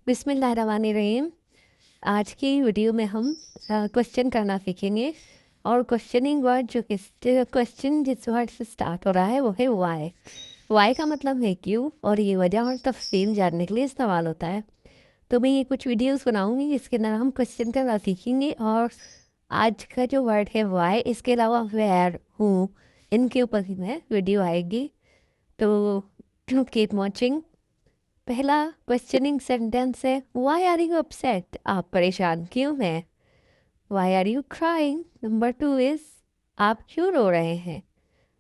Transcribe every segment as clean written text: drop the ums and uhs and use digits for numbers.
बिस्मिल्लाहिर्रहमानिर्रहीम। आज की वीडियो में हम क्वेश्चन करना सीखेंगे। और क्वेश्चनिंग वर्ड क्वेश्चन जिस वर्ड से स्टार्ट हो रहा है वो है वाई। वाई का मतलब है क्यों, और ये वजह और तफसील जानने के लिए इस्तेमाल होता है। तो मैं ये कुछ वीडियोस बनाऊंगी जिसके अंदर हम क्वेश्चन करना सीखेंगे। और आज का जो वर्ड है वाई, इसके अलावा वेयर, हूँ, इनके ऊपर ही मैं वीडियो आएगी। तो कीप वॉचिंग। पहला क्वेश्चनिंग सेंटेंस है वाई आर यू अपसेट, आप परेशान क्यों हैं। Why are you crying. Number 2 is आप क्यों रो रहे हैं।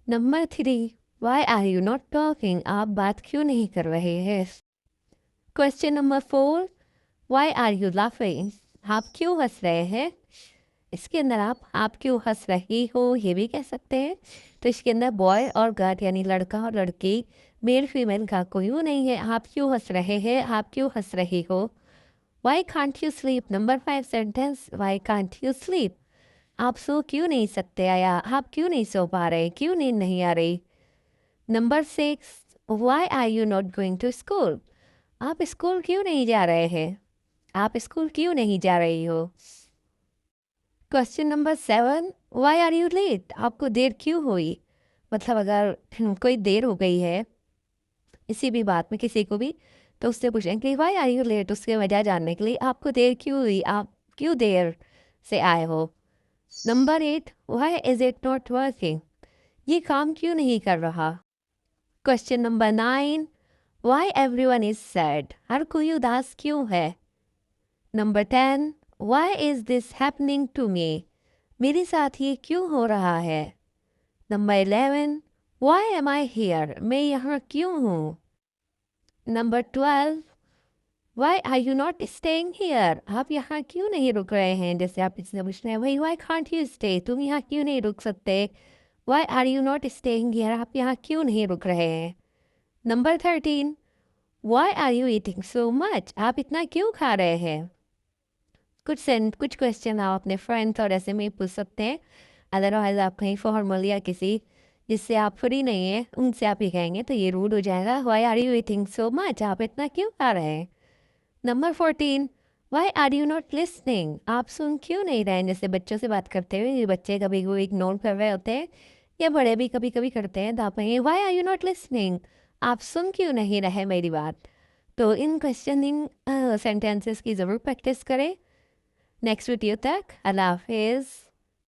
Number 3 why are you not talking, आप बात क्यों नहीं कर रहे हैं। Question number 4 why are you laughing, आप क्यों हंस रहे हैं। इसके अंदर आप क्यों हंस रही हो ये भी कह सकते हैं। तो इसके अंदर बॉय और गर्ल यानी लड़का और लड़की, मेल फीमेल का कोई वो नहीं है। आप क्यों हंस रहे हैं, आप क्यों हंस रही हो। Why can't you sleep. Number 5 sentence why can't you sleep, आप सो क्यों नहीं सकते, या आप क्यों नहीं सो पा रहे, क्यों नींद नहीं आ रही। Number 6 why are you not going to school, आप स्कूल क्यों नहीं जा रहे हैं, आप स्कूल क्यों नहीं जा रही हो। Question number 7 why are you late, आपको देर क्यों हुई। मतलब अगर कोई देर हो गई है इसी भी बात में किसी को भी, तो उससे पूछें कि वाई आर यू लेट, उसकी वजह जानने के लिए आपको देर क्यों हुई, आप क्यों देर से आए हो। Number 8 why is it not working, ये काम क्यों नहीं कर रहा। Question number 9 why everyone is sad, हर कोई उदास क्यों है। Number 10 why is this happening to me, मेरे साथ ये क्यों हो रहा है। Number 11 why am I here, मैं यहाँ क्यों हूँ। Number 12 why are you not staying here, आप यहाँ क्यों नहीं रुक रहे हैं। जैसे आप इससे पूछ रहे हैं भाई वाई कांट यू स्टे, तुम यहाँ क्यों नहीं रुक सकते। Why are you not staying here, आप यहाँ क्यों नहीं रुक रहे हैं। Number 13 why are you eating so much, आप इतना क्यों खा रहे हैं। कुछ क्वेश्चन आप अपने फ्रेंड्स और ऐसे में ही पूछ सकते हैं। अदरवाइज आप कहीं फॉर्मल या किसी जिससे आप फ्री नहीं है उनसे आप ही कहेंगे तो ये रूड हो जाएगा। Why are you eating so much, आप इतना क्यों खा रहे हैं। Number 14 why are you not listening, आप सुन क्यों नहीं रहे हैं। जैसे बच्चों से बात करते हुए ये बच्चे कभी वो इग्नोर कर रहे होते हैं, या बड़े भी कभी कभी करते हैं, तो आप कहेंगे why are you not listening, आप सुन क्यों नहीं रहे मेरी बात। तो इन क्वेश्चनिंग सेंटेंसेस की ज़रूर प्रैक्टिस करें। नेक्स्ट वीडियो तक अल्लाह हाफिज़।